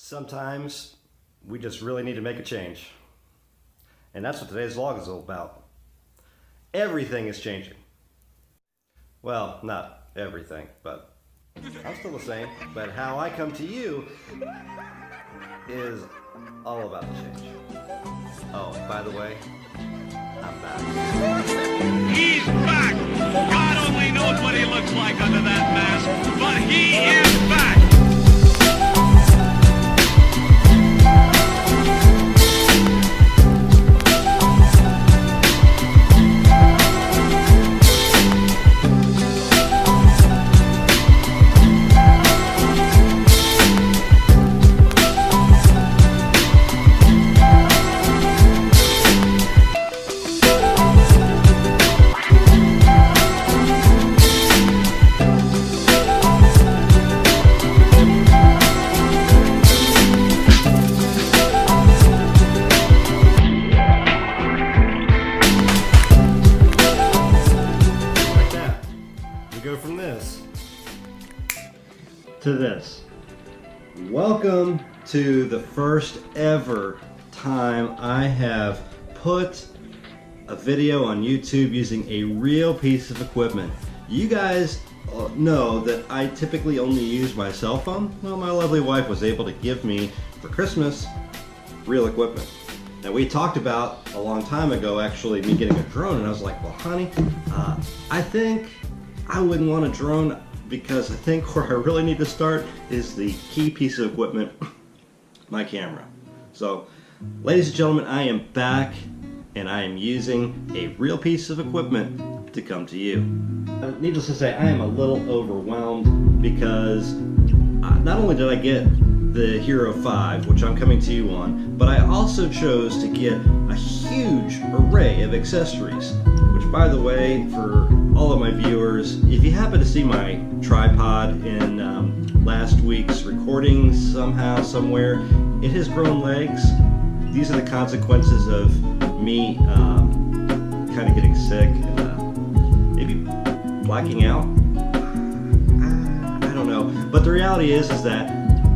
Sometimes we just really need to make a change. And that's what today's vlog is all about. Everything is changing. Well, not everything, but I'm still the same. But how I come to you is all about change. Oh, and by the way, I'm back. He's back! God only knows what he looks like under that mask, but he is back! From this to this. Welcome to the first ever time I have put a video on YouTube using a real piece of equipment. You guys know that I typically only use my cell phone. Well, my lovely wife was able to give me for Christmas real equipment. Now, we talked about a long time ago actually me getting a drone, and I was like, well honey, I think I wouldn't want a drone, because I think where I really need to start is the key piece of equipment, my camera. So, ladies and gentlemen, I am back and I am using a real piece of equipment to come to you. Needless to say, I am a little overwhelmed because not only did I get the Hero 5, which I'm coming to you on, but I also chose to get a huge array of accessories. Which, by the way, for all of my viewers, if you happen to see my tripod in last week's recording somehow, somewhere, it has grown legs. These are the consequences of me kind of getting sick and maybe blacking out. I don't know. But the reality is that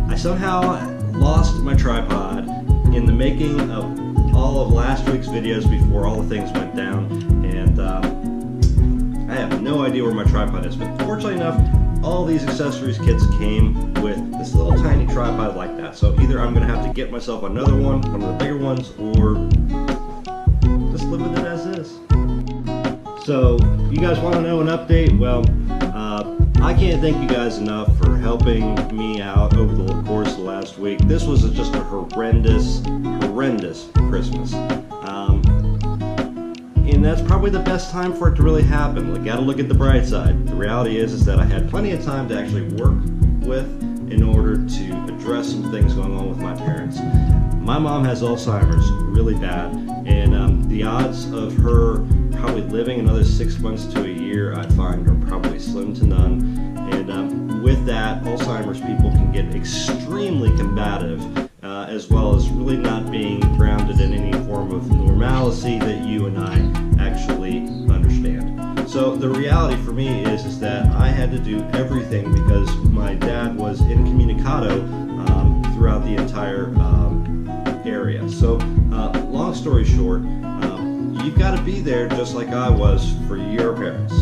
I somehow lost my tripod in the making of all of last week's videos before all the things went down, and I have no idea where my tripod is, but fortunately enough, all these accessories kits came with this little tiny tripod like that. So either I'm going to have to get myself another one of the bigger ones, or just live with it as is. So you guys want to know an update? Well, I can't thank you guys enough for helping me out over the course of the last week. This was just a horrendous Christmas. And that's probably the best time for it to really happen. Like, gotta look at the bright side. The reality is that I had plenty of time to actually work with in order to address some things going on with my parents. My mom has Alzheimer's really bad, and the odds of her probably living another 6 months to a year, I find, are probably slim to none. And with that, Alzheimer's people can get extremely combative, as well as really not being grounded in any form of normalcy that you and I actually understand. So the reality for me is that I had to do everything because my dad was incommunicado throughout the entire area. So long story short, you've got to be there just like I was for your parents.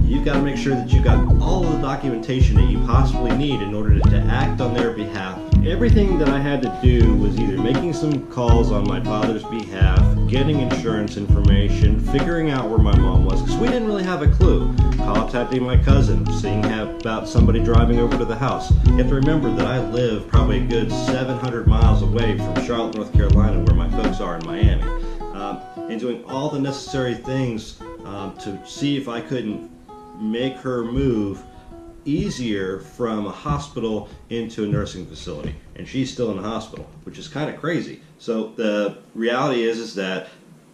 You've got to make sure that you got all of the documentation that you possibly need in order to act on their behalf. Everything that I had to do was either making some calls on my father's behalf, getting insurance information, figuring out where my mom was, because we didn't really have a clue. Contacting my cousin, seeing about somebody driving over to the house. You have to remember that I live probably a good 700 miles away from Charlotte, North Carolina, where my folks are in Miami. And doing all the necessary things to see if I couldn't make her move easier from a hospital into a nursing facility. And she's still in the hospital, which is kind of crazy. So the reality is that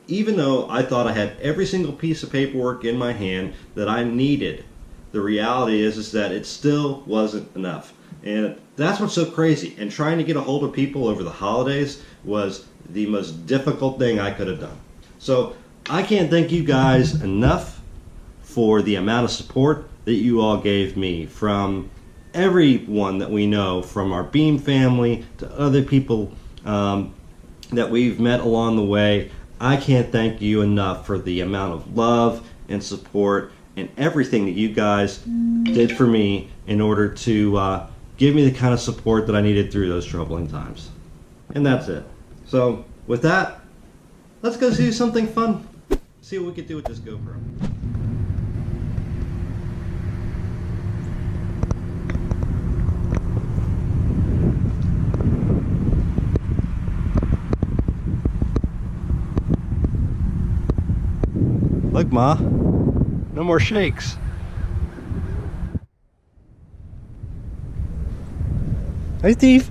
even though I thought I had every single piece of paperwork in my hand that I needed, the reality is that it still wasn't enough. And that's what's so crazy. And trying to get a hold of people over the holidays was the most difficult thing I could have done. So I can't thank you guys enough for the amount of support that you all gave me, from everyone that we know, from our Beam family to other people that we've met along the way. I can't thank you enough for the amount of love and support and everything that you guys did for me in order to give me the kind of support that I needed through those troubling times. And that's it. So with that, let's go do something fun. See what we can do with this GoPro. Look, Ma, no more shakes. Hey, Steve.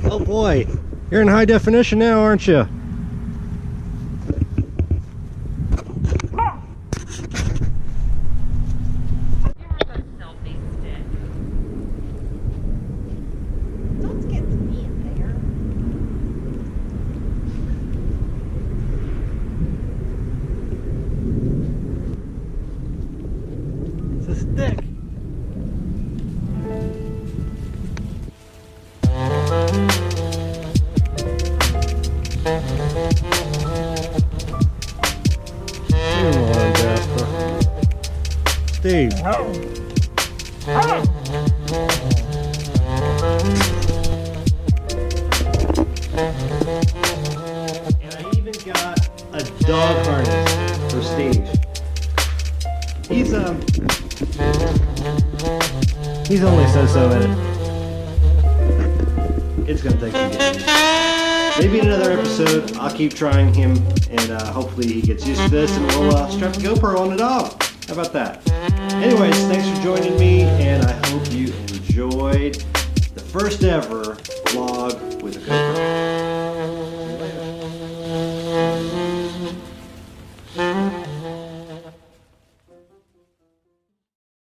Oh boy, you're in high definition now, aren't you? Stick. Come on, Jasper. Steve. And I even got a dog harness for Steve. He's only so in it. It's gonna take some getting used. Maybe in another episode, I'll keep trying him, and hopefully he gets used to this, and we'll strap the GoPro on the dog. How about that? Anyways, thanks for joining me, and I hope you enjoyed the first ever vlog